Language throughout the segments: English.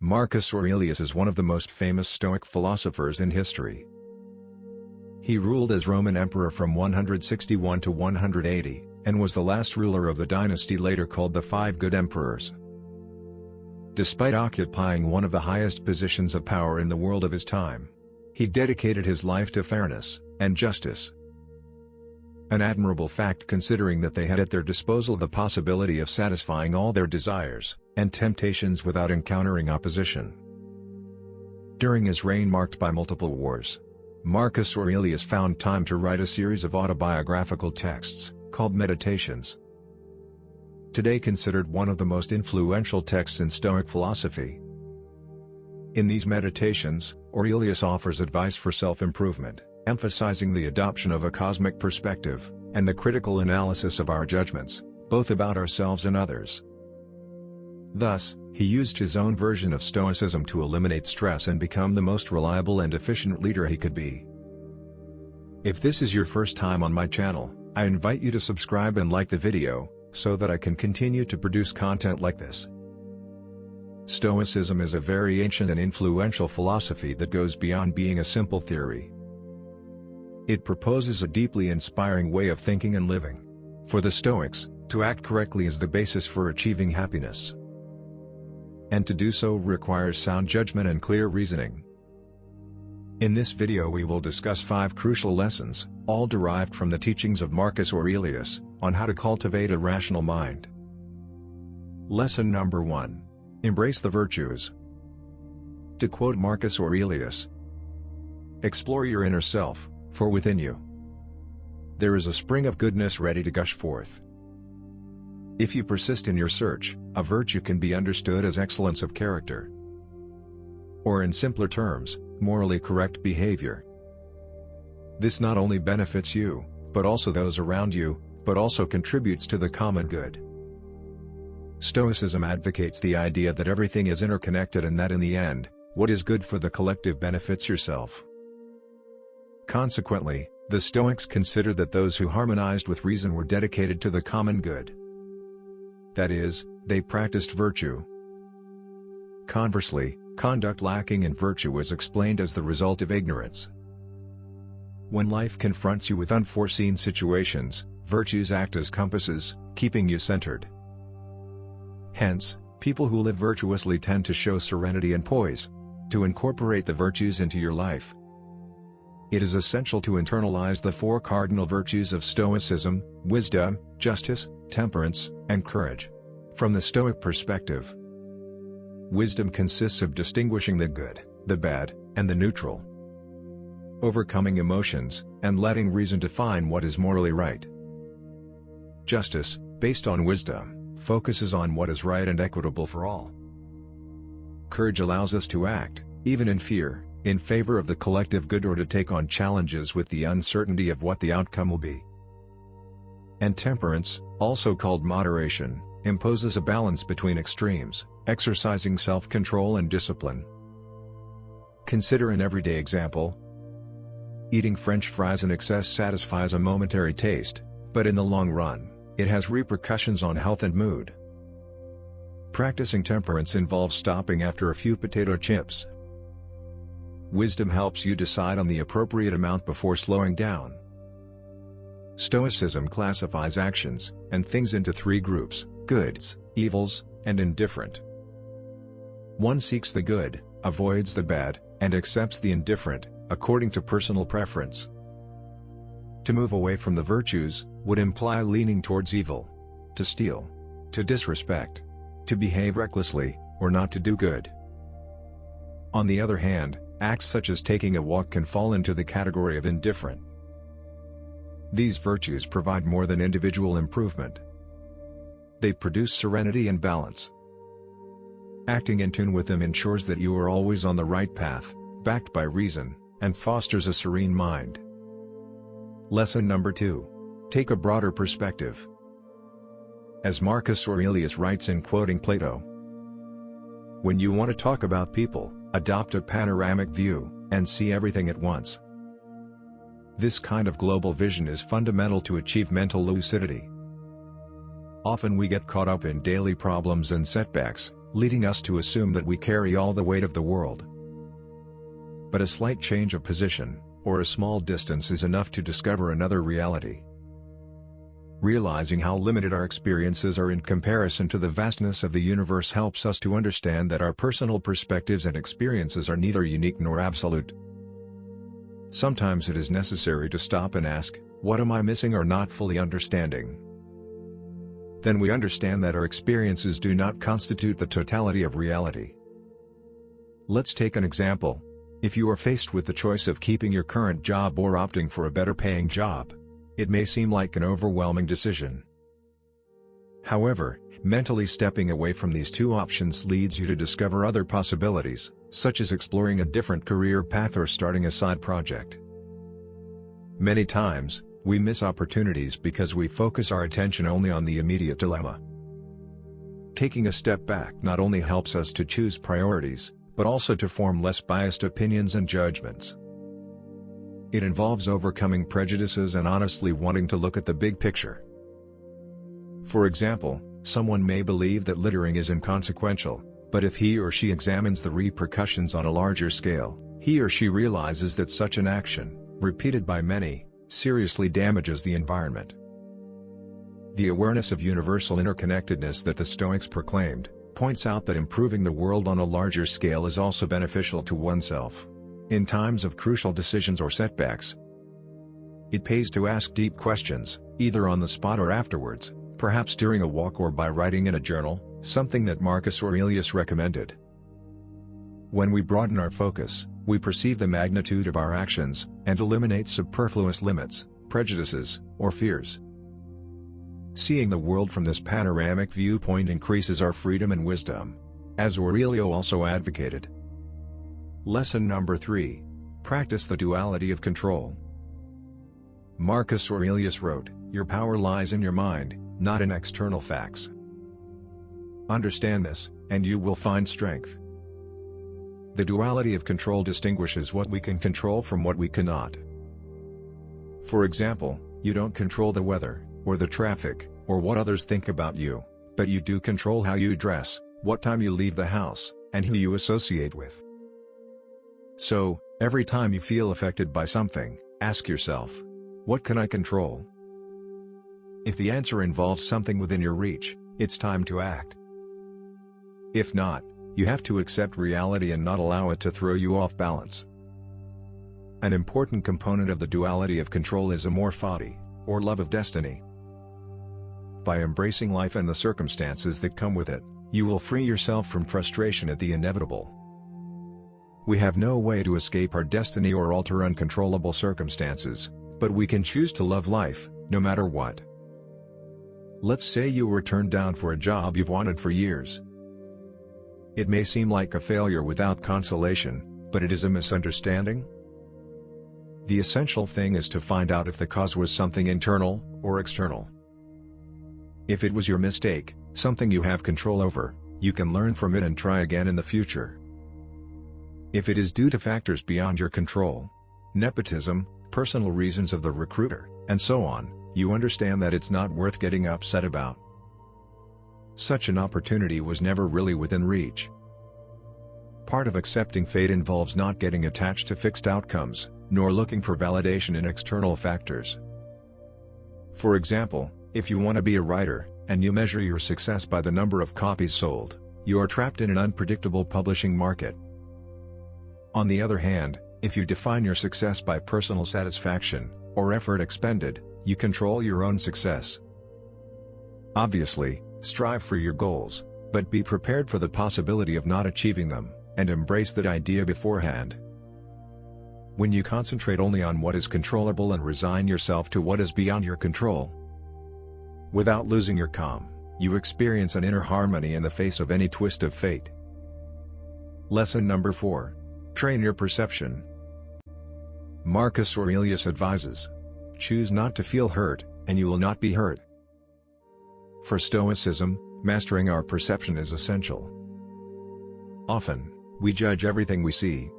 Marcus Aurelius is one of the most famous Stoic philosophers in history. He ruled as Roman emperor from 161 to 180, and was the last ruler of the dynasty later called the Five Good Emperors. Despite occupying one of the highest positions of power in the world of his time, he dedicated his life to fairness and justice. An admirable fact considering that they had at their disposal the possibility of satisfying all their desires and temptations without encountering opposition. During his reign marked by multiple wars, Marcus Aurelius found time to write a series of autobiographical texts, called Meditations. Today considered one of the most influential texts in Stoic philosophy. In these meditations, Aurelius offers advice for self-improvement, emphasizing the adoption of a cosmic perspective, and the critical analysis of our judgments, both about ourselves and others. Thus, he used his own version of Stoicism to eliminate stress and become the most reliable and efficient leader he could be. If this is your first time on my channel, I invite you to subscribe and like the video, so that I can continue to produce content like this. Stoicism is a very ancient and influential philosophy that goes beyond being a simple theory. It proposes a deeply inspiring way of thinking and living. For the Stoics, to act correctly is the basis for achieving happiness. And to do so requires sound judgment and clear reasoning. In this video we will discuss 5 crucial lessons, all derived from the teachings of Marcus Aurelius, on how to cultivate a rational mind. Lesson number 1. Embrace the virtues. To quote Marcus Aurelius, "Explore your inner self, for within you there is a spring of goodness ready to gush forth." If you persist in your search, a virtue can be understood as excellence of character, or in simpler terms, morally correct behavior. This not only benefits you, but also those around you, but also contributes to the common good. Stoicism advocates the idea that everything is interconnected and that in the end, what is good for the collective benefits yourself. Consequently, the Stoics considered that those who harmonized with reason were dedicated to the common good. That is, they practiced virtue. Conversely, conduct lacking in virtue is explained as the result of ignorance. When life confronts you with unforeseen situations, virtues act as compasses, keeping you centered. Hence, people who live virtuously tend to show serenity and poise. To incorporate the virtues into your life, it is essential to internalize the 4 cardinal virtues of Stoicism: wisdom, justice, temperance, and courage. From the Stoic perspective, wisdom consists of distinguishing the good, the bad, and the neutral, overcoming emotions, and letting reason define what is morally right. Justice, based on wisdom, focuses on what is right and equitable for all. Courage allows us to act, even in fear, in favor of the collective good or to take on challenges with the uncertainty of what the outcome will be. And temperance, also called moderation, imposes a balance between extremes, exercising self-control and discipline. Consider an everyday example. Eating French fries in excess satisfies a momentary taste, but in the long run, it has repercussions on health and mood. Practicing temperance involves stopping after a few potato chips. Wisdom helps you decide on the appropriate amount before slowing down. Stoicism classifies actions and things into 3 groups: goods, evils, and indifferent. One seeks the good, avoids the bad, and accepts the indifferent, according to personal preference. To move away from the virtues would imply leaning towards evil. To steal, to disrespect, to behave recklessly, or not to do good. On the other hand, acts such as taking a walk can fall into the category of indifferent. These virtues provide more than individual improvement. They produce serenity and balance. Acting in tune with them ensures that you are always on the right path, backed by reason, and fosters a serene mind. Lesson number 2. Take a broader perspective. As Marcus Aurelius writes in quoting Plato, "When you want to talk about people, adopt a panoramic view, and see everything at once." This kind of global vision is fundamental to achieve mental lucidity. Often we get caught up in daily problems and setbacks, leading us to assume that we carry all the weight of the world. But a slight change of position, or a small distance is enough to discover another reality. Realizing how limited our experiences are in comparison to the vastness of the universe helps us to understand that our personal perspectives and experiences are neither unique nor absolute. Sometimes it is necessary to stop and ask, what am I missing or not fully understanding? Then we understand that our experiences do not constitute the totality of reality. Let's take an example. If you are faced with the choice of keeping your current job or opting for a better paying job, it may seem like an overwhelming decision. However, mentally stepping away from these two options leads you to discover other possibilities, such as exploring a different career path or starting a side project. Many times, we miss opportunities because we focus our attention only on the immediate dilemma. Taking a step back not only helps us to choose priorities, but also to form less biased opinions and judgments. It involves overcoming prejudices and honestly wanting to look at the big picture. For example, someone may believe that littering is inconsequential, but if he or she examines the repercussions on a larger scale, he or she realizes that such an action, repeated by many, seriously damages the environment. The awareness of universal interconnectedness that the Stoics proclaimed, points out that improving the world on a larger scale is also beneficial to oneself. In times of crucial decisions or setbacks, it pays to ask deep questions, either on the spot or afterwards, perhaps during a walk or by writing in a journal, something that Marcus Aurelius recommended. When we broaden our focus, we perceive the magnitude of our actions, and eliminate superfluous limits, prejudices, or fears. Seeing the world from this panoramic viewpoint increases our freedom and wisdom, as Aurelio also advocated. Lesson number 3. Practice the duality of control. Marcus Aurelius wrote, "Your power lies in your mind, not in external facts." Understand this, and you will find strength. The duality of control distinguishes what we can control from what we cannot. For example, you don't control the weather, or the traffic, or what others think about you, but you do control how you dress, what time you leave the house, and who you associate with. So, every time you feel affected by something, ask yourself, what can I control? If the answer involves something within your reach, it's time to act. If not, you have to accept reality and not allow it to throw you off balance. An important component of the duality of control is amor fati, or love of destiny. By embracing life and the circumstances that come with it, you will free yourself from frustration at the inevitable. We have no way to escape our destiny or alter uncontrollable circumstances, but we can choose to love life, no matter what. Let's say you were turned down for a job you've wanted for years. It may seem like a failure without consolation, but it is a misunderstanding. The essential thing is to find out if the cause was something internal, or external. If it was your mistake, something you have control over, you can learn from it and try again in the future. If it is due to factors beyond your control, nepotism, personal reasons of the recruiter, and so on, you understand that it's not worth getting upset about. Such an opportunity was never really within reach. Part of accepting fate involves not getting attached to fixed outcomes, nor looking for validation in external factors. For example, if you want to be a writer, and you measure your success by the number of copies sold, you are trapped in an unpredictable publishing market. On the other hand, if you define your success by personal satisfaction, or effort expended, you control your own success. Obviously, strive for your goals, but be prepared for the possibility of not achieving them, and embrace that idea beforehand. When you concentrate only on what is controllable and resign yourself to what is beyond your control, without losing your calm, you experience an inner harmony in the face of any twist of fate. Lesson number 4. Train your perception. Marcus Aurelius advises, choose not to feel hurt, and you will not be hurt. For Stoicism, mastering our perception is essential. Often, we judge everything we see.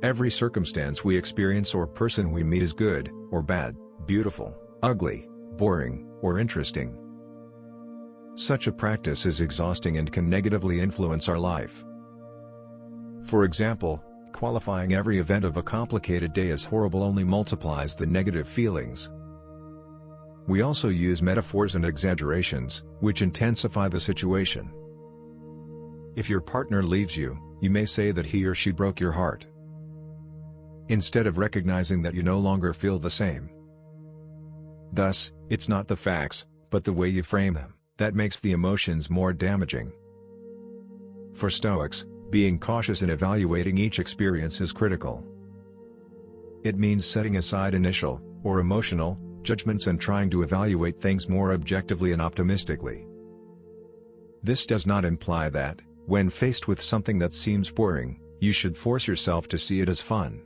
Every circumstance we experience or person we meet is good, or bad, beautiful, ugly, boring, or interesting. Such a practice is exhausting and can negatively influence our life. For example, qualifying every event of a complicated day as horrible only multiplies the negative feelings. We also use metaphors and exaggerations, which intensify the situation. If your partner leaves you, you may say that he or she broke your heart, instead of recognizing that you no longer feel the same. Thus, it's not the facts, but the way you frame them, that makes the emotions more damaging. For Stoics, being cautious in evaluating each experience is critical. It means setting aside initial, or emotional, judgments and trying to evaluate things more objectively and optimistically. This does not imply that, when faced with something that seems boring, you should force yourself to see it as fun.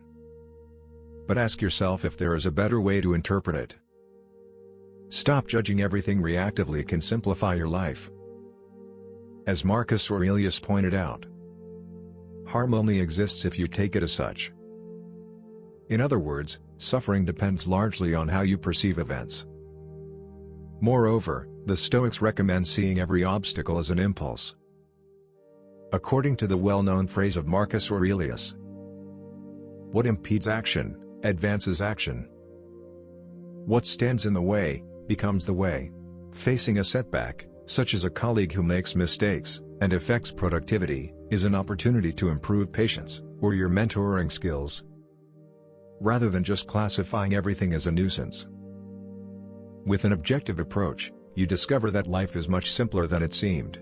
But ask yourself if there is a better way to interpret it. Stop judging everything reactively can simplify your life. As Marcus Aurelius pointed out, harm only exists if you take it as such. In other words, suffering depends largely on how you perceive events. Moreover, the Stoics recommend seeing every obstacle as an impulse. According to the well-known phrase of Marcus Aurelius, "What impedes action, advances action. What stands in the way, becomes the way." Facing a setback, such as a colleague who makes mistakes, and affects productivity, is an opportunity to improve patience, or your mentoring skills, rather than just classifying everything as a nuisance. With an objective approach, you discover that life is much simpler than it seemed.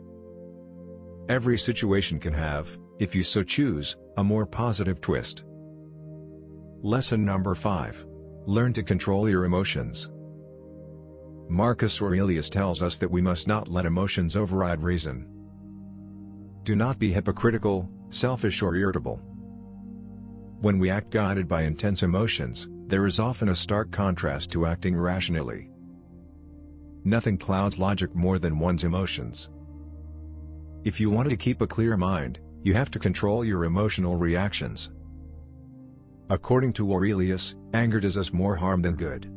Every situation can have, if you so choose, a more positive twist. Lesson number 5. Learn to control your emotions. Marcus Aurelius tells us that we must not let emotions override reason. Do not be hypocritical, selfish or irritable. When we act guided by intense emotions, there is often a stark contrast to acting rationally. Nothing clouds logic more than one's emotions. If you want to keep a clear mind, you have to control your emotional reactions. According to Aurelius, anger does us more harm than good.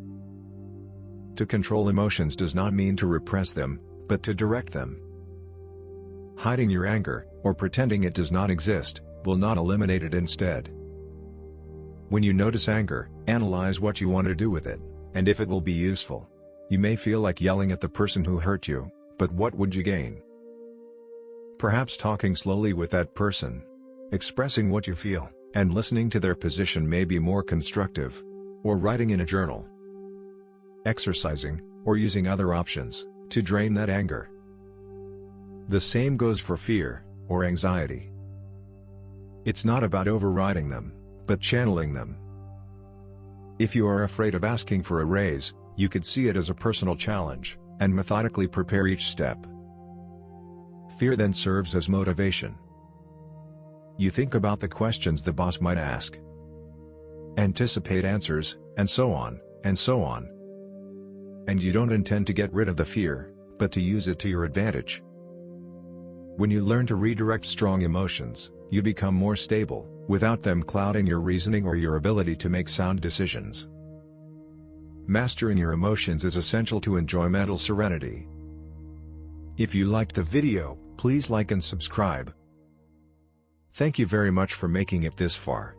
To control emotions does not mean to repress them, but to direct them. Hiding your anger, or pretending it does not exist, will not eliminate it instead. When you notice anger, analyze what you want to do with it, and if it will be useful. You may feel like yelling at the person who hurt you, but what would you gain? Perhaps talking slowly with that person, expressing what you feel, and listening to their position may be more constructive. Or writing in a journal, exercising, or using other options, to drain that anger. The same goes for fear, or anxiety. It's not about overriding them, but channeling them. If you are afraid of asking for a raise, you could see it as a personal challenge, and methodically prepare each step. Fear then serves as motivation. You think about the questions the boss might ask, anticipate answers, and so on, and so on. And you don't intend to get rid of the fear, but to use it to your advantage. When you learn to redirect strong emotions, you become more stable, without them clouding your reasoning or your ability to make sound decisions. Mastering your emotions is essential to enjoy mental serenity. If you liked the video, please like and subscribe. Thank you very much for making it this far.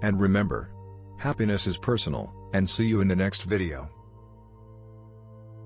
And remember, happiness is personal, and see you in the next video.